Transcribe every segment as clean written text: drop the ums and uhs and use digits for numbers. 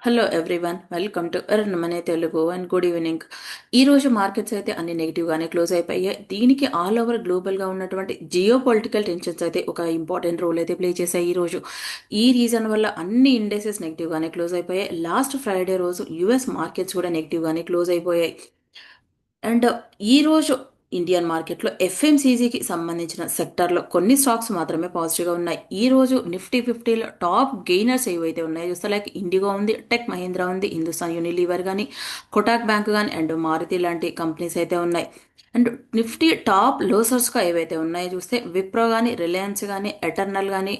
Hello everyone, welcome to earn money Telugu and good evening. ఈ రోజు markets అయితే అన్ని నెగిటివ్ గానే క్లోజ్ అయిపోయాయి. దీనికి ఆల్ ఓవర్ గ్లోబల్ గా ఉన్నటువంటి జియో పొలిటికల్ టెన్షన్స్ అయితే ఒక ఇంపార్టెంట్ రోల్ అయితే ప్లే చేశాయి ఈ రోజు. ఈ రీజన్ వల్ల అన్ని ఇండెక్సెస్ నెగిటివ్ గానే క్లోజ్ అయిపోయాయి. లాస్ట్ ఫ్రైడే రోజు యుఎస్ మార్కెట్స్ కూడా నెగిటివ్ గానే క్లోజ్ అయిపోయాయి. అండ్ ఈ రోజు ఇండియన్ మార్కెట్లో ఎఫ్ఎంసీజీకి సంబంధించిన సెక్టర్లో కొన్ని స్టాక్స్ మాత్రమే పాజిటివ్గా ఉన్నాయి. ఈ రోజు నిఫ్టీ 50లో టాప్ గెయినర్స్ ఏవైతే ఉన్నాయో చూస్తే లైక్ ఇండిగో ఉంది, టెక్ మహీంద్రా ఉంది, హిందుస్థాన్ యూనిలీవర్ కానీ, కొటాక్ బ్యాంక్ కానీ అండ్ మారుతి లాంటి కంపెనీస్ అయితే ఉన్నాయి. అండ్ నిఫ్టీ టాప్ లోసర్స్గా ఏవైతే ఉన్నాయో చూస్తే విప్రో కానీ, రిలయన్స్ కానీ, ఎటర్నల్ కానీ,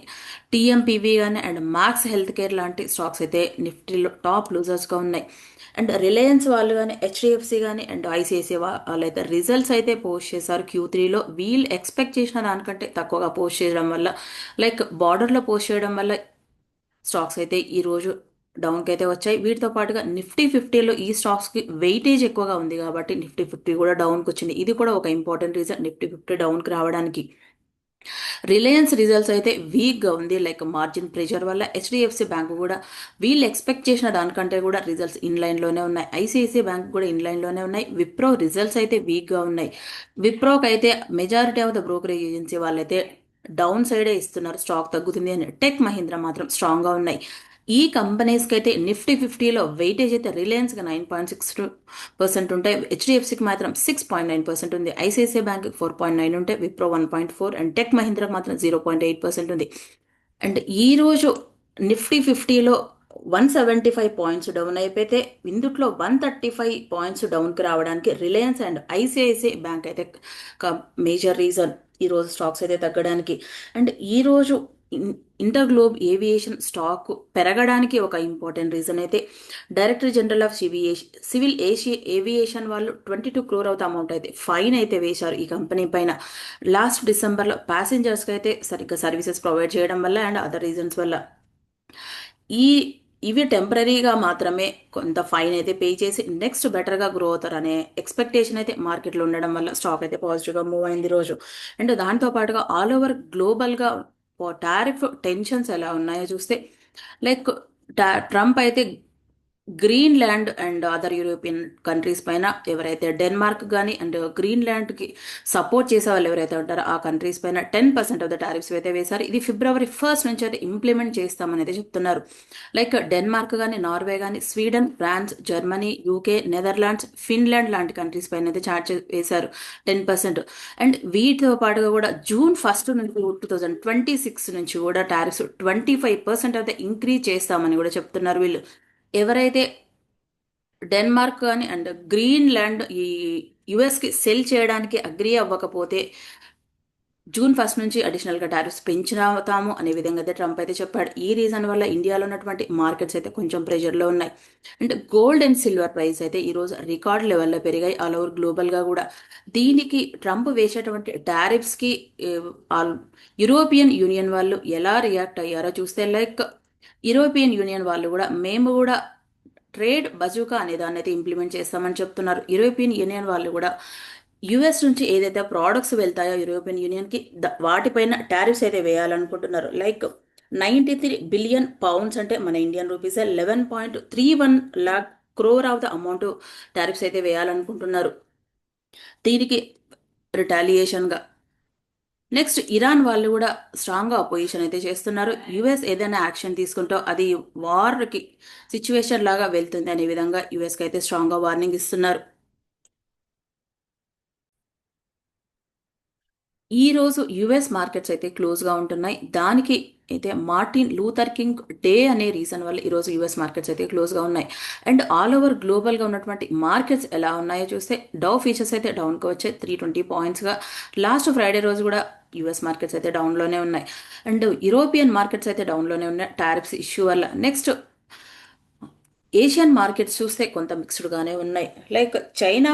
టీఎంపీవీ కానీ అండ్ మ్యాక్స్ హెల్త్ కేర్ లాంటి స్టాక్స్ అయితే నిఫ్టీలో టాప్ లూజర్స్గా ఉన్నాయి. అండ్ రిలయన్స్ వాళ్ళు కానీ, హెచ్డిఎఫ్సి కానీ అండ్ ఐసిఐసిఐ వాళ్ళైతే రిజల్ట్స్ అయితే పోస్ట్ చేశారు Q3లో. వీళ్ళు ఎక్స్పెక్ట్ చేసిన దానికంటే తక్కువగా పోస్ట్ చేయడం వల్ల, లైక్ బార్డర్లో పోస్ట్ చేయడం వల్ల స్టాక్స్ అయితే ఈరోజు డౌన్కి అయితే వచ్చాయి. వీటితో పాటుగా నిఫ్టీ 50లో ఈ స్టాక్స్కి వెయిటేజ్ ఎక్కువగా ఉంది కాబట్టి నిఫ్టీ 50 కూడా డౌన్కి వచ్చింది. ఇది కూడా ఒక ఇంపార్టెంట్ రీజన్ నిఫ్టీ 50 డౌన్కి రావడానికి. రిలయన్స్ రిజల్ట్స్ అయితే వీక్గా ఉంది, లైక్ మార్జిన్ ప్రెషర్ వల్ల. హెచ్డిఎఫ్సి బ్యాంక్ కూడా వీళ్ళు ఎక్స్పెక్ట్ చేసిన దానికంటే కూడా రిజల్ట్స్ ఇన్ లైన్లోనే ఉన్నాయి. ఐసిఐసిఐ బ్యాంక్ కూడా ఇన్ లైన్లోనే ఉన్నాయి. విప్రో రిజల్ట్స్ అయితే వీక్గా ఉన్నాయి. విప్రోకి అయితే majority of the brokerage agency వాళ్ళైతే డౌన్ సైడే ఇస్తున్నారు, స్టాక్ తగ్గుతుంది అని. టెక్ మహీంద్రా మాత్రం స్ట్రాంగ్గా ఉన్నాయి. ఈ కంపెనీస్కి అయితే నిఫ్టీ 50లో వెయిటేజ్ అయితే రిలయన్స్కి 9.62% ఉంటాయి, హెచ్డిఎఫ్సికి మాత్రం 6.9% ఉంది, ఐసిఐసిఐ బ్యాంక్ 4.9 ఉంటే, విప్రో 1.4 అండ్ టెక్ మహీంద్రా మాత్రం 0.8% ఉంది. అండ్ ఈరోజు నిఫ్టీ 50లో 175 పాయింట్స్ డౌన్ అయిపోతే ఇందుట్లో 135 పాయింట్స్ డౌన్కి రావడానికి రిలయన్స్ అండ్ ఐసిఐసిఐ బ్యాంక్ అయితే మేజర్ రీజన్ ఈరోజు స్టాక్స్ అయితే తగ్గడానికి. అండ్ ఈరోజు ఇంటర్గ్లోబ్ ఏవియేషన్ స్టాక్ పెరగడానికి ఒక ఇంపార్టెంట్ రీజన్ అయితే director general of civil aviation వాళ్ళు 22 crore ఆఫ్ ద అమౌంట్ అయితే ఫైన్ అయితే వేశారు ఈ కంపెనీ పైన. లాస్ట్ డిసెంబర్లో ప్యాసింజర్స్కి అయితే సరిగ్గా సర్వీసెస్ ప్రొవైడ్ చేయడం వల్ల అండ్ అదర్ రీజన్స్ వల్ల ఈ ఇవి టెంపరీగా మాత్రమే కొంత ఫైన్ అయితే పే చేసి నెక్స్ట్ బెటర్గా గ్రో అవుతారు అనే ఎక్స్పెక్టేషన్ అయితే మార్కెట్లో ఉండడం వల్ల స్టాక్ అయితే పాజిటివ్గా మూవ్ అయింది రోజు. అండ్ దాంతో పాటుగా ఆల్ ఓవర్ గ్లోబల్గా టారిఫ్ టెన్షన్స్ ఎలా ఉన్నాయో చూస్తే, లైక్ ట్రంప్ అయితే Greenland and other European countries పైన, ఎవరైతే డెన్మార్క్ కానీ అండ్ గ్రీన్లాండ్కి సపోర్ట్ చేసే వాళ్ళు ఎవరైతే ఉంటారో ఆ కంట్రీస్ పైన 10% ఆఫ్ ద టారిఫ్స్ అయితే వేశారు. ఇది ఫిబ్రవరి 1st నుంచి అయితే ఇంప్లిమెంట్ చేస్తామని అయితే చెప్తున్నారు. లైక్ డెన్మార్క్ కానీ, నార్వే కానీ, Sweden, France, Germany, UK, Netherlands, Finland లాంటి కంట్రీస్ పైన అయితే ఛార్జ్ వేశారు 10%. అండ్ వీటితో పాటుగా కూడా జూన్ 1 నుంచి 2026 నుంచి కూడా టారిఫ్స్ 25% అయితే ఇంక్రీజ్ చేస్తామని కూడా చెప్తున్నారు వీళ్ళు. ఎవరైతే డెన్మార్క్ కానీ అండ్ గ్రీన్లాండ్ ఈ యుఎస్కి సెల్ చేయడానికి అగ్రీ అవ్వకపోతే జూన్ 1 నుంచి అడిషనల్గా టారిఫ్స్ పెంచుతాము అనే విధంగా అయితే ట్రంప్ అయితే చెప్పాడు. ఈ రీజన్ వల్ల ఇండియాలో ఉన్నటువంటి మార్కెట్స్ అయితే కొంచెం ప్రెషర్లో ఉన్నాయి. And gold and silver price అయితే ఈరోజు రికార్డ్ లెవెల్లో పెరిగాయి ఆల్ ఓవర్ గ్లోబల్గా కూడా. దీనికి ట్రంప్ వేసేటువంటి టారిఫ్స్కి యూరోపియన్ యూనియన్ వాళ్ళు ఎలా రియాక్ట్ అయ్యారో చూస్తే, లైక్ యూరోపియన్ యూనియన్ వాళ్ళు కూడా మేము కూడా ట్రేడ్ బజూకా అనే దాన్ని అయితే ఇంప్లిమెంట్ చేస్తామని చెప్తున్నారు. యూరోపియన్ యూనియన్ వాళ్ళు కూడా యుఎస్ నుంచి ఏదైతే ప్రోడక్ట్స్ వెళ్తాయో యూరోపియన్ యూనియన్కి వాటిపైన టారిఫ్స్ అయితే వేయాలనుకుంటున్నారు. లైక్ 93 బిలియన్ పౌండ్స్ అంటే మన Indian rupees 11.31 lakh crore of the amount tariffs అయితే వేయాలనుకుంటున్నారు. దీనికి రిటాలియేషన్గా నెక్స్ట్ ఇరాన్ వాళ్ళు కూడా స్ట్రాంగ్గా అపోజిషన్ అయితే చేస్తున్నారు. యుఎస్ ఏదైనా యాక్షన్ తీసుకుంటో అది వార్కి సిచ్యువేషన్ లాగా వెళ్తుంది అనే విధంగా యుఎస్కి అయితే స్ట్రాంగ్గా వార్నింగ్ ఇస్తున్నారు. ఈ రోజు యుఎస్ మార్కెట్స్ అయితే క్లోజ్గా ఉంటున్నాయి. దానికి అయితే మార్టిన్ లూథర్ కింగ్ డే అనే రీజన్ వల్ల ఈరోజు యుఎస్ మార్కెట్స్ అయితే క్లోజ్గా ఉన్నాయి. అండ్ ఆల్ ఓవర్ గ్లోబల్గా ఉన్నటువంటి మార్కెట్స్ ఎలా ఉన్నాయో చూస్తే డౌ ఫీచర్స్ అయితే డౌన్కి వచ్చాయి 320 పాయింట్స్గా. లాస్ట్ ఫ్రైడే రోజు కూడా యుఎస్ మార్కెట్స్ అయితే డౌన్లోనే ఉన్నాయి. అండ్ యూరోపియన్ మార్కెట్స్ అయితే డౌన్లోనే ఉన్నాయి టారిఫ్స్ ఇష్యూ వల్ల. నెక్స్ట్ ఏషియన్ మార్కెట్స్ చూస్తే కొంత మిక్స్డ్గానే ఉన్నాయి. లైక్ చైనా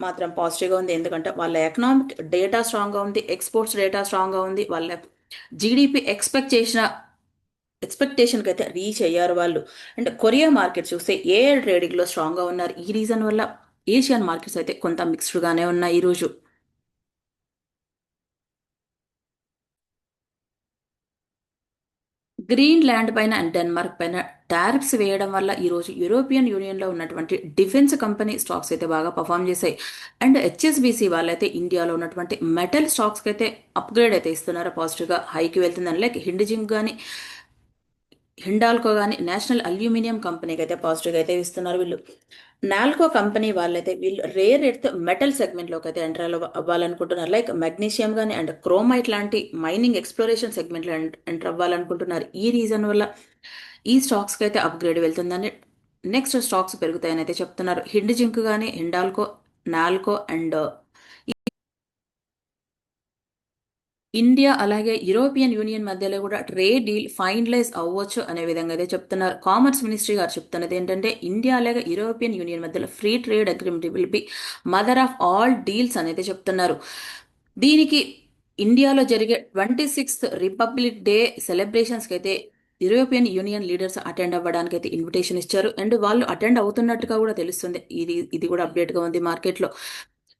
మాత్రం పాజిటివ్గా ఉంది, ఎందుకంటే వాళ్ళ ఎకనామిక్ డేటా స్ట్రాంగ్గా ఉంది, ఎక్స్పోర్ట్స్ డేటా స్ట్రాంగ్గా ఉంది, వాళ్ళ జీడిపి ఎక్స్పెక్టేషన్కి అయితే రీచ్ అయ్యారు వాళ్ళు. అండ్ కొరియా మార్కెట్ చూస్తే ఏఐ ట్రేడింగ్లో స్ట్రాంగ్గా ఉన్నారు. ఈ రీజన్ వల్ల ఏషియన్ మార్కెట్స్ అయితే కొంత మిక్స్డ్గానే ఉన్నాయి ఈరోజు. గ్రీన్‌లాండ్ పైన అండ్ డెన్మార్క్ పైన టారిఫ్స్ వేయడం వల్ల ఈరోజు యూరోపియన్ యూనియన్‌లో ఉన్నటువంటి డిఫెన్స్ కంపెనీ స్టాక్స్ అయితే బాగా పర్ఫార్మ్ చేశాయి. అండ్ హెచ్ఎస్బీసీ వాళ్ళైతే ఇండియాలో ఉన్నటువంటి మెటల్ స్టాక్స్‌కి అయితే అప్‌గ్రేడ్ అయితే ఇస్తున్నారు. పాజిటివ్‌గా హైకి వెళ్తుందని. లైక్ హిండజింగ్ గాని, హిండాల్కో గాని నేషనల్ అల్యూమినియం కంపెనీకి అయితే పాజిటివ్‌గా అయితే ఇస్తున్నారు వీళ్ళు. నాల్కో కంపెనీ వాళ్ళైతే వీళ్ళు రేర్ ఎర్త్ మెటల్ సెగ్మెంట్‌లోకి అయితే ఎంటర్ అవ్వాలనుకుంటున్నారు. లైక్ మెగ్నీషియం గాని అండ్ క్రోమైట్ లాంటి మైనింగ్ ఎక్స్‌ప్లోరేషన్ సెగ్మెంట్‌లో ఎంటర్ అవ్వాలనుకుంటున్నారు. ఈ రీజన్ వల్ల ఈ స్టాక్స్‌కి అయితే అప్‌గ్రేడ్ వెళ్తుందని, నెక్స్ట్ స్టాక్స్ పెరుగుతాయని అయితే చెప్తున్నారు. హిండ్ జింక్ గాని, హిండాల్కో, నాల్కో అండ్ ఇండియా అలాగే యూరోపియన్ యూనియన్ మధ్యలో కూడా ట్రేడ్ డీల్ ఫైనలైజ్ అవ్వచ్చు అనే విధంగా అయితే చెప్తున్నారు. కామర్స్ మినిస్ట్రీ గారు చెప్తున్నది ఏంటంటే ఇండియా అలాగే యూరోపియన్ యూనియన్ మధ్యలో free trade agreement will be mother of all deals అనేది చెప్తున్నారు. దీనికి ఇండియాలో జరిగే 26th రిపబ్లిక్ డే సెలబ్రేషన్స్కి అయితే యూరోపియన్ యూనియన్ లీడర్స్ అటెండ్ అవ్వడానికి అయితే ఇన్విటేషన్ ఇచ్చారు. అండ్ వాళ్ళు అటెండ్ అవుతున్నట్టుగా కూడా తెలుస్తుంది. ఇది కూడా అప్డేట్గా ఉంది మార్కెట్లో.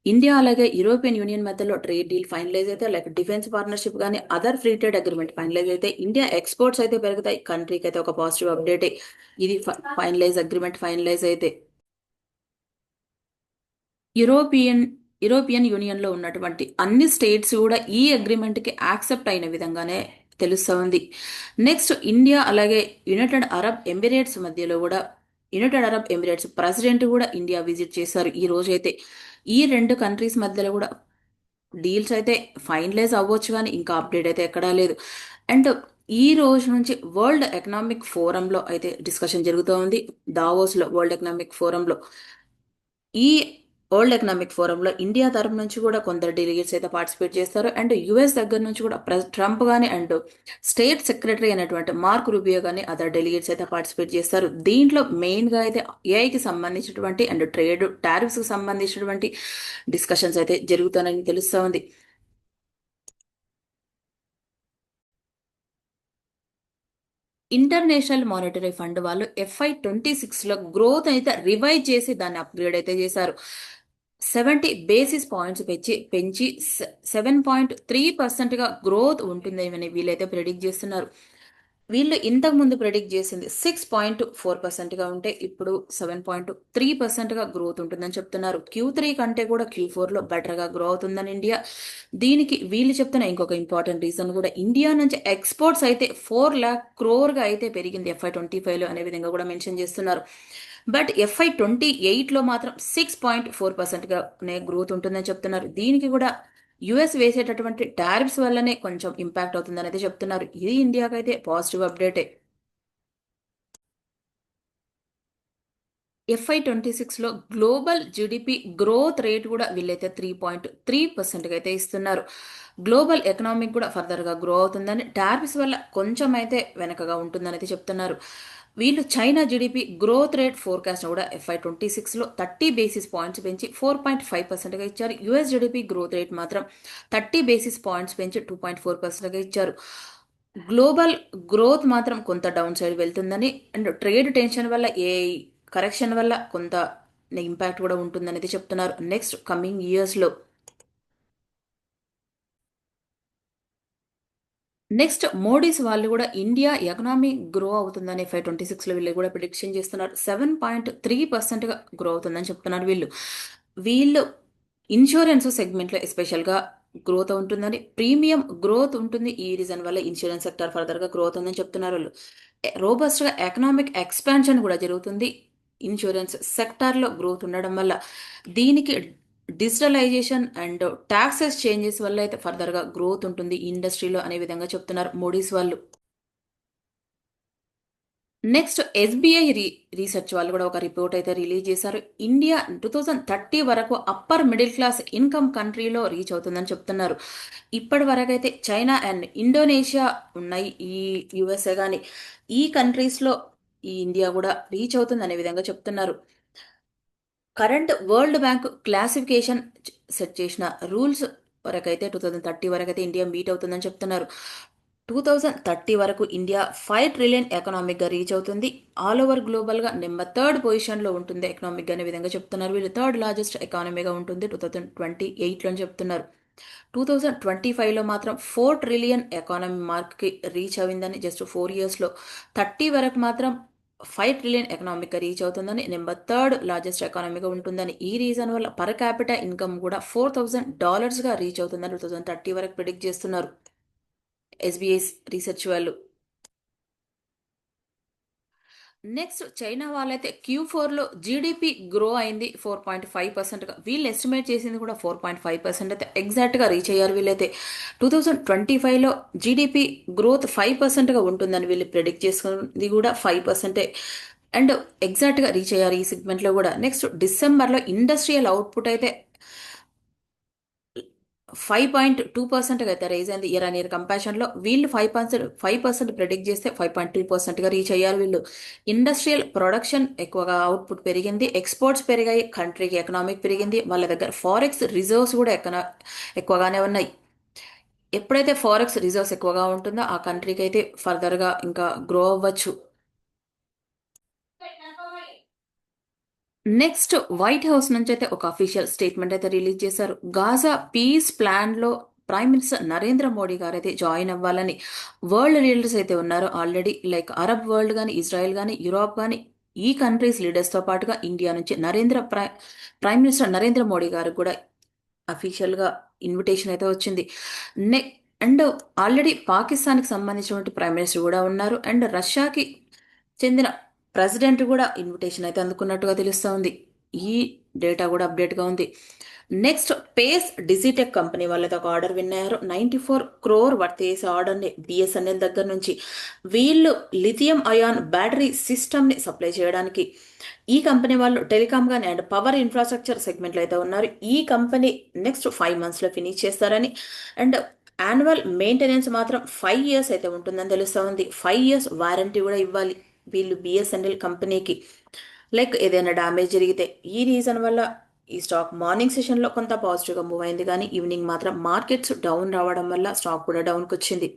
ఇండియా అలాగే యూరోపియన్ యూనియన్ మధ్యలో ట్రేడ్ డీల్ ఫైనలైజ్ అయితే లైక్ డిఫెన్స్ పార్ట్నర్షిప్ కానీ other free trade agreement finalize అయితే ఇండియా ఎక్స్పోర్ట్స్ అయితే పెరుగుతాయి. కంట్రీకి అయితే ఒక పాజిటివ్ అప్డేట్. ఇది ఫైనలైజ్ అయితే యురోపియన్ యురోపియన్ యూనియన్లో ఉన్నటువంటి అన్ని స్టేట్స్ కూడా ఈ అగ్రిమెంట్కి యాక్సెప్ట్ అయిన విధంగానే తెలుస్తూ ఉంది. నెక్స్ట్ ఇండియా అలాగే యునైటెడ్ అరబ్ ఎమిరేట్స్ మధ్యలో కూడా యునైటెడ్ అరబ్ ఎమిరేట్స్ ప్రెసిడెంట్ కూడా ఇండియా విజిట్ చేశారు ఈ రోజైతే. ఈ రెండు కంట్రీస్ మధ్యలో కూడా డీల్స్ అయితే ఫైనలైజ్ అవ్వచ్చు కానీ ఇంకా అప్డేట్ అయితే ఎక్కడా లేదు. అండ్ ఈ రోజు నుంచి వరల్డ్ ఎకనామిక్ ఫోరంలో అయితే డిస్కషన్ జరుగుతూ ఉంది. దావోస్లో వరల్డ్ ఎకనామిక్ ఫోరంలో. ఈ వరల్డ్ ఎకనామిక్ ఫోరంలో ఇండియా తరపు నుంచి కూడా కొందరు డెలిగేట్స్ అయితే పార్టిసిపేట్ చేస్తారు. అండ్ యుఎస్ దగ్గర నుంచి కూడా ట్రంప్ కానీ అండ్ స్టేట్ సెక్రటరీ అయినటువంటి మార్క్ రూబియో కానీ అదర్ డెలిగేట్స్ అయితే పార్టిసిపేట్ చేస్తారు. దీంట్లో మెయిన్గా అయితే ఏఐకి సంబంధించినటువంటి అండ్ ట్రేడ్ టారిఫ్స్కి సంబంధించినటువంటి డిస్కషన్స్ అయితే జరుగుతానని తెలుస్తూ ఉంది. ఇంటర్నేషనల్ మానిటరీ ఫండ్ వాళ్ళు FY26లో గ్రోత్ అయితే రివైజ్ చేసి దాన్ని అప్గ్రేడ్ అయితే చేశారు. 70 బేసిస్ పాయింట్స్ పెంచి 7.3%గా గ్రోత్ ఉంటుందని వీళ్ళైతే ప్రెడిక్ట్ చేస్తున్నారు. వీళ్ళు ఇంతకు ముందు ప్రెడిక్ట్ చేసింది 6.4%గా ఉంటే ఇప్పుడు 7.3%గా గ్రోత్ ఉంటుందని చెప్తున్నారు. Q3 కంటే కూడా Q4లో బెటర్గా గ్రో అవుతుందని ఇండియా. దీనికి వీళ్ళు చెప్తున్న ఇంకొక ఇంపార్టెంట్ రీజన్ కూడా ఇండియా నుంచి ఎక్స్పోర్ట్స్ అయితే 4 lakh crore అయితే పెరిగింది FY25లో అనే విధంగా కూడా మెన్షన్ చేస్తున్నారు. బట్ FY28లో మాత్రం 6.4%గానే గ్రోత్ ఉంటుందని చెప్తున్నారు. దీనికి కూడా యుఎస్ వేసేటటువంటి టారిఫ్స్ వల్లనే కొంచెం ఇంపాక్ట్ అవుతుందని అయితే చెప్తున్నారు. ఇది ఇండియాకైతే పాజిటివ్ అప్డేటే. FY26లో గ్లోబల్ జీడిపి గ్రోత్ రేట్ కూడా వీళ్ళైతే 3.3%గా అయితే ఇస్తున్నారు. గ్లోబల్ ఎకనామిక్ కూడా ఫర్దర్గా గ్రో అవుతుందని, టారిఫ్స్ వల్ల కొంచెం అయితే వెనకగా ఉంటుందని అయితే చెప్తున్నారు. వీళ్ళు China GDP growth rate forecast కూడా FY26లో 30 బేసిస్ పాయింట్స్ పెంచి 4.5%గా ఇచ్చారు. యుఎస్ జీడిపి గ్రోత్ రేట్ మాత్రం 30 బేసిస్ పాయింట్స్ పెంచి 2.4%గా ఇచ్చారు. గ్లోబల్ గ్రోత్ మాత్రం కొంత డౌన్ సైడ్ వెళ్తుందని అండ్ ట్రేడ్ టెన్షన్ వల్ల కరెక్షన్ వల్ల కొంత ఇంపాక్ట్ కూడా ఉంటుందనేది చెప్తున్నారు నెక్స్ట్ కమింగ్ ఇయర్స్లో. నెక్స్ట్ మోడీస్ వాళ్ళు కూడా ఇండియా ఎకనామీ గ్రో అవుతుందని FY26లో వీళ్ళు కూడా ప్రిడిక్షన్ చేస్తున్నారు. 7.3%గా గ్రో అవుతుందని చెప్తున్నారు వీళ్ళు ఇన్సూరెన్స్ సెగ్మెంట్లో ఎస్పెషల్గా గ్రోత్ ఉంటుందని, ప్రీమియం గ్రోత్ ఉంటుంది. ఈ రీజన్ వల్ల ఇన్సూరెన్స్ సెక్టర్ ఫర్దర్గా గ్రోత్ ఉందని చెప్తున్నారు వాళ్ళు. రోబస్ట్గా ఎకనామిక్ ఎక్స్పాన్షన్ కూడా జరుగుతుంది ఇన్సూరెన్స్ సెక్టార్లో గ్రోత్ ఉండడం వల్ల. దీనికి డిజిటలైజేషన్ అండ్ టాక్సెస్ చేంజెస్ వల్ల అయితే ఫర్దర్గా గ్రోత్ ఉంటుంది ఈ ఇండస్ట్రీలో అనే విధంగా చెప్తున్నారు మోడీస్ వాళ్ళు. నెక్స్ట్ ఎస్బీఐ రీసెర్చ్ వాళ్ళు కూడా ఒక రిపోర్ట్ అయితే రిలీజ్ చేశారు. ఇండియా 2030 వరకు అప్పర్ మిడిల్ క్లాస్ ఇన్కమ్ కంట్రీలో రీచ్ అవుతుందని చెప్తున్నారు. ఇప్పటి వరకు అయితే చైనా అండ్ ఇండోనేషియా ఉన్నాయి, ఈ యుఎస్ఏ కానీ ఈ కంట్రీస్లో ఈ ఇండియా కూడా రీచ్ అవుతుంది అనే విధంగా చెప్తున్నారు. Current world bank classification set చేసిన రూల్స్ వరకైతే 2030 వరకైతే ఇండియా మీట్ అవుతుందని చెప్తున్నారు. 2030 వరకు ఇండియా 5 ట్రిలియన్ ఎకనామిక్గా రీచ్ అవుతుంది. ఆల్ ఓవర్ గ్లోబల్గా నెంబర్ 3rd పొజిషన్లో ఉంటుంది ఎకనామిక్ అనే విధంగా చెప్తున్నారు. వీళ్ళు 3rd లార్జెస్ట్ ఎకానమీగా ఉంటుంది 2028లో అని చెప్తున్నారు. 2025లో మాత్రం 4 ట్రిలియన్ ఎకానమీ మార్క్కి రీచ్ అయిందని, జస్ట్ 4 ఇయర్స్లో 30 వరకు మాత్రం 5 ట్రిలియన్ ఎకనామిక్గా రీచ్ అవుతుందని, నెంబర్ థర్డ్ లార్జెస్ట్ ఎకానమీగా ఉంటుందని, ఈ రీజన్ వల్ల పర్ క్యాపిటల్ ఇన్కమ్ కూడా $4,000గా రీచ్ అవుతుందని 2030 వరకు ప్రిడిక్ట్ చేస్తున్నారు ఎస్బీఐ రీసెర్చ్ వాళ్ళు. నెక్స్ట్ చైనా వాళ్ళైతే Q4లో జీడిపి గ్రో అయింది 4.5%గా. వీళ్ళు ఎస్టిమేట్ చేసింది కూడా 4.5% అయితే ఎగ్జాక్ట్గా రీచ్ అయ్యారు వీళ్ళైతే. 2025లో జీడిపి గ్రోత్ 5%గా ఉంటుందని వీళ్ళు ప్రెడిక్ట్ చేసుకుంది కూడా 5%. అండ్ ఎగ్జాక్ట్గా రీచ్ అయ్యారు ఈ సెగ్మెంట్లో కూడా. నెక్స్ట్ డిసెంబర్లో ఇండస్ట్రియల్ అవుట్పుట్ అయితే 5.2%గా అయితే రైజ్ అయింది ఇయర్ ఆన్ ఇయర్ కంపారిజన్లో. వీళ్ళు 5% ప్రెడిక్ట్ చేస్తే 5.2%గా రీచ్ అయ్యారు వీళ్ళు. ఇండస్ట్రియల్ ప్రొడక్షన్ ఎక్కువగా అవుట్పుట్ పెరిగింది, ఎక్స్పోర్ట్స్ పెరిగాయి, కంట్రీకి ఎకనామిక్ పెరిగింది, వాళ్ళ దగ్గర ఫారెక్స్ రిజర్వ్స్ కూడా ఎక్కువగానే ఉన్నాయి. ఎప్పుడైతే ఫారెక్స్ రిజర్వ్స్ ఎక్కువగా ఉంటుందో ఆ కంట్రీకి అయితే ఫర్దర్గా ఇంకా గ్రో అవ్వచ్చు. నెక్స్ట్ వైట్ హౌస్ నుంచి అయితే ఒక అఫీషియల్ స్టేట్మెంట్ అయితే రిలీజ్ చేశారు. గాజా పీస్ ప్లాన్ లో ప్రైమ్ మినిస్టర్ నరేంద్ర మోడీ గారు అయితే జాయిన్ అవ్వాలని వరల్డ్ లీడర్స్ అయితే ఉన్నారు ఆల్రెడీ, లైక్ అరబ్ వరల్డ్ కానీ, ఇజ్రాయెల్ కానీ, యూరోప్ కానీ, ఈ కంట్రీస్ లీడర్స్తో పాటుగా ఇండియా నుంచి ప్రైమ్ మినిస్టర్ నరేంద్ర మోడీ గారికి కూడా అఫీషియల్గా ఇన్విటేషన్ అయితే వచ్చింది. నె అండ్ ఆల్రెడీ పాకిస్తాన్కి సంబంధించినటువంటి ప్రైమ్ మినిస్టర్ కూడా ఉన్నారు, అండ్ రష్యాకి చెందిన ప్రెసిడెంట్ కూడా ఇన్విటేషన్ అయితే అందుకున్నట్టుగా తెలుస్తోంది. ఈ డేటా కూడా అప్డేట్గా ఉంది. నెక్స్ట్ పేస్ డిజిటెక్ కంపెనీ వాళ్ళతో ఒక ఆర్డర్ విన్నారు. 94 crore వర్త్ చేసే ఆర్డర్ని బిఎస్ఎన్ఎల్ దగ్గర నుంచి. వీళ్ళు లిథియం అయాన్ బ్యాటరీ సిస్టమ్ని సప్లై చేయడానికి ఈ కంపెనీ వాళ్ళు టెలికామ్ కానీ అండ్ పవర్ ఇన్ఫ్రాస్ట్రక్చర్ సెగ్మెంట్లో అయితే ఉన్నారు. ఈ కంపెనీ నెక్స్ట్ 5 monthsలో ఫినిష్ చేస్తారని, అండ్ యాన్యువల్ మెయింటెనెన్స్ మాత్రం 5 years అయితే ఉంటుందని తెలుస్తూ ఉంది. 5 years వారంటీ కూడా ఇవ్వాలి వీళ్ళు బిఎస్ఎన్ఎల్ కంపెనీకి, లైక్ ఏదైనా డ్యామేజ్ జరిగితే. ఈ రీజన్ వల్ల ఈ స్టాక్ మార్నింగ్ సెషన్లో కొంత పాజిటివ్గా మూవ్ అయింది, కానీ ఈవినింగ్ మాత్రం మార్కెట్స్ డౌన్ రావడం వల్ల స్టాక్ కూడా డౌన్కి వచ్చింది.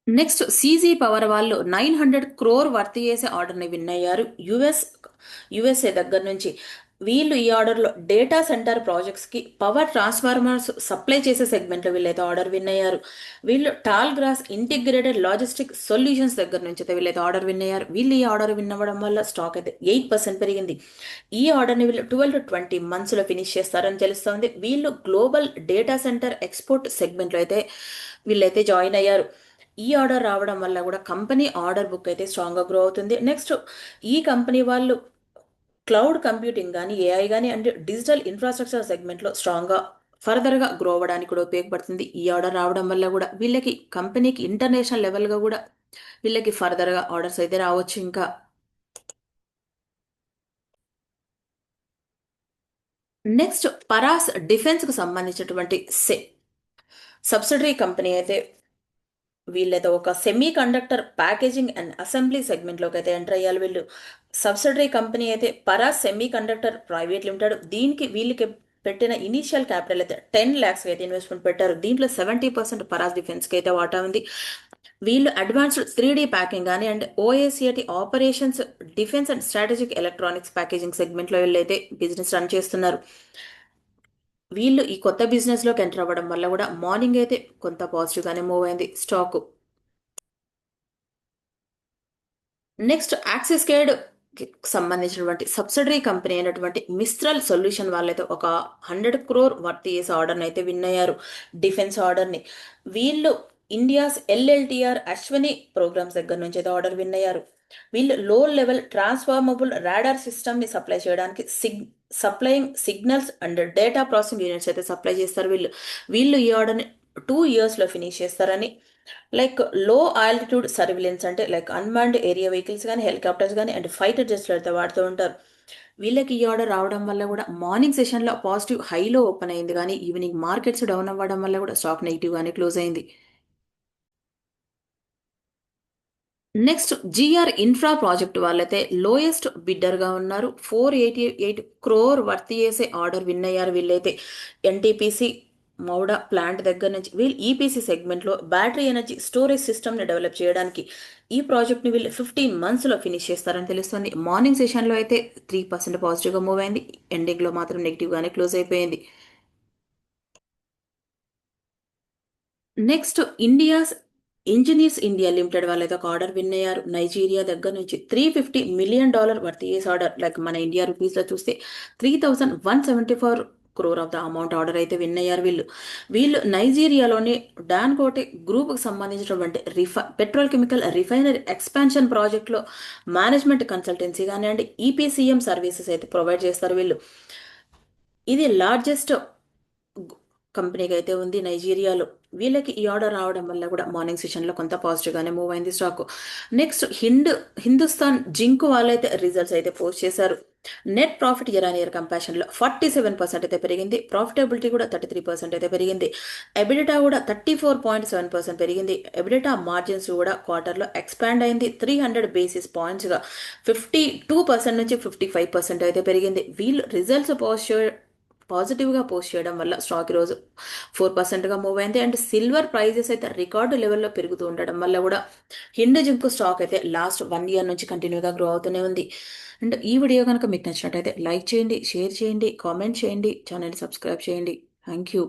నెక్స్ట్ సీజీ పవర్ వాళ్ళు 900 crore వర్త్ చేసే ఆర్డర్ని విన్ అయ్యారు యుఎస్ఏ దగ్గర నుంచి. వీళ్ళు ఈ ఆర్డర్లో డేటా సెంటర్ ప్రాజెక్ట్స్కి పవర్ ట్రాన్స్ఫార్మర్స్ సప్లై చేసే సెగ్మెంట్లో వీళ్ళైతే ఆర్డర్ విన్ అయ్యారు. వీళ్ళు Tall Grass Integrated Logistic Solutions దగ్గర నుంచి అయితే వీళ్ళైతే ఆర్డర్ విన్ అయ్యారు. వీళ్ళు ఈ ఆర్డర్ విన్ అవ్వడం వల్ల స్టాక్ అయితే 8% పెరిగింది. ఈ ఆర్డర్ని వీళ్ళు 12 to 20 monthsలో ఫినిష్ చేస్తారని తెలుస్తోంది. వీళ్ళు గ్లోబల్ డేటా సెంటర్ ఎక్స్పోర్ట్ సెగ్మెంట్లో అయితే వీళ్ళైతే జాయిన్ అయ్యారు. ఈ ఆర్డర్ రావడం వల్ల కూడా కంపెనీ ఆర్డర్ బుక్ అయితే స్ట్రాంగ్గా గ్రో అవుతుంది. నెక్స్ట్ ఈ కంపెనీ వాళ్ళు క్లౌడ్ కంప్యూటింగ్ కానీ, ఏఐ కానీ అండ్ డిజిటల్ ఇన్ఫ్రాస్ట్రక్చర్ సెగ్మెంట్లో స్ట్రాంగ్గా ఫర్దర్గా గ్రో అవ్వడానికి కూడా ఉపయోగపడుతుంది. ఈ ఆర్డర్ రావడం వల్ల కూడా వీళ్ళకి కంపెనీకి ఇంటర్నేషనల్ లెవెల్గా కూడా వీళ్ళకి ఫర్దర్గా ఆర్డర్స్ అయితే రావచ్చు. ఇంకా నెక్స్ట్ పరాస్ డిఫెన్స్కి సంబంధించినటువంటి సబ్సిడరీ కంపెనీ అయితే వీళ్ళైతే ఒక semiconductor packaging and assembly సెగ్మెంట్లోకి అయితే ఎంటర్ అయ్యారు వీళ్ళు. సబ్సిడరీ కంపెనీ అయితే Paras semiconductor private limited. దీనికి వీళ్ళకి పెట్టిన ఇనీషియల్ క్యాపిటల్ అయితే 10 lakhs అయితే ఇన్వెస్ట్మెంట్ పెట్టారు. దీంట్లో 70% పరాస్ డిఫెన్స్కి అయితే వాటా ఉంది. వీళ్ళు అడ్వాన్స్డ్ 3D ప్యాకింగ్ కానీ అండ్ ఓఏసిఐటి operations, defence and strategic electronics packaging సెగ్మెంట్లో వీళ్ళైతే బిజినెస్ రన్ చేస్తున్నారు. వీళ్ళు ఈ కొత్త బిజినెస్లోకి ఎంటర్ అవ్వడం వల్ల కూడా మార్నింగ్ అయితే కొంత పాజిటివ్గానే మూవ్ అయింది స్టాక్. నెక్స్ట్ యాక్సిస్ కేడ్ సంబంధించినటువంటి సబ్సిడరీ కంపెనీ అయినటువంటి మిస్ట్రల్ సొల్యూషన్ వాళ్ళైతే ఒక 100 crore వర్త్ చేసే ఆర్డర్ని అయితే విన్ అయ్యారు, డిఫెన్స్ ఆర్డర్ని. వీళ్ళు ఇండియాస్ ఎల్ఎల్టీఆర్ అశ్వని ప్రోగ్రామ్స్ దగ్గర నుంచి అయితే ఆర్డర్ విన్ అయ్యారు. వీళ్ళు లో లెవెల్ ట్రాన్స్ఫార్మబుల్ రాడార్ సిస్టమ్ని సప్లై చేయడానికి supplying signals and data processing units అయితే సప్లై చేస్తారు వీళ్ళు ఈ ఆర్డర్ని 2 yearsలో ఫినిష్ చేస్తారని, లైక్ లో ఆల్టిట్యూడ్ సర్విలెన్స్ అంటే లైక్ అన్మాన్డ్ ఏరియా వెహికల్స్ కానీ, హెలికాప్టర్స్ కానీ అండ్ ఫైటర్ జెట్స్లో అయితే వాడుతూ ఉంటారు. వీళ్ళకి ఈ ఆర్డర్ రావడం వల్ల కూడా మార్నింగ్ సెషన్లో పాజిటివ్ హైలో ఓపెన్ అయింది, కానీ ఈవినింగ్ మార్కెట్స్ డౌన్ అవ్వడం వల్ల కూడా స్టాక్ నెగిటివ్గానే క్లోజ్ అయింది. నెక్స్ట్ జిఆర్ ఇన్ఫ్రా ప్రాజెక్ట్ వాళ్ళైతే లోయెస్ట్ బిడ్డర్గా ఉన్నారు. 488 crore వర్త్ చేసే ఆర్డర్ విన్ అయ్యారు వీళ్ళైతే. ఎన్టీపీసీ మౌడా ప్లాంట్ దగ్గర నుంచి వీళ్ళు ఈపీసీ సెగ్మెంట్లో బ్యాటరీ ఎనర్జీ స్టోరేజ్ సిస్టమ్ని డెవలప్ చేయడానికి ఈ ప్రాజెక్ట్ని వీళ్ళు 15 మంత్స్లో ఫినిష్ చేస్తారని తెలుస్తుంది. మార్నింగ్ సెషన్లో అయితే 3% పాజిటివ్గా మూవ్ అయింది. ఎండింగ్లో మాత్రం నెగిటివ్గానే క్లోజ్ అయిపోయింది. Next India's engineers India limited వాళ్ళైతే ఒక ఆర్డర్ విన్ అయ్యారు. నైజీరియా దగ్గర నుంచి $350 మిలియన్ వర్త్ ఏస్ ఆర్డర్, లైక్ మన ఇండియా రూపీస్లో చూస్తే 3174 crore of the amount order అయితే విన్ అయ్యారు వీళ్ళు. నైజీరియాలోని డాన్కోటే గ్రూప్కి సంబంధించినటువంటి పెట్రోల్ కెమికల్ రిఫైనరీ ఎక్స్పాన్షన్ ప్రాజెక్ట్లో మేనేజ్మెంట్ కన్సల్టెన్సీ కానివ్వండి, ఈపీసీఎం సర్వీసెస్ అయితే ప్రొవైడ్ చేస్తారు వీళ్ళు. ఇది లార్జెస్ట్ కంపెనీకి అయితే ఉంది నైజీరియాలో. వీళ్ళకి ఈ ఆర్డర్ రావడం వల్ల కూడా మార్నింగ్ సెషన్లో కొంత పాజిటివ్గానే మూవ్ అయింది స్టాక్. నెక్స్ట్ హిందుస్థాన్ జింక్ వాళ్ళైతే రిజల్ట్స్ అయితే పోస్ట్ చేశారు. Net profit year on year కంపారిజన్లో 47% అయితే పెరిగింది. ప్రాఫిటబిలిటీ కూడా 33% అయితే పెరిగింది. ఎబిడిటా కూడా 34.7% పెరిగింది. ఎబిడిటా మార్జిన్స్ కూడా క్వార్టర్లో ఎక్స్పాండ్ అయింది. 300 basis pointsగా 52% నుంచి 55% అయితే పెరిగింది. వీళ్ళు రిజల్ట్స్ పాజిటివ్గా పోస్ట్ చేయడం వల్ల స్టాక్ ఈరోజు 4%గా మూవ్ అయింది. అండ్ సిల్వర్ ప్రైజెస్ అయితే రికార్డు లెవెల్లో పెరుగుతూ ఉండడం వల్ల కూడా జింక్ స్టాక్ అయితే లాస్ట్ 1 year నుంచి కంటిన్యూగా గ్రో అవుతూనే ఉంది. అండ్ ఈ వీడియో కనుక మీకు నచ్చినట్టయితే లైక్ చేయండి, షేర్ చేయండి, కామెంట్ చేయండి, ఛానల్ సబ్స్క్రైబ్ చేయండి. Thank you.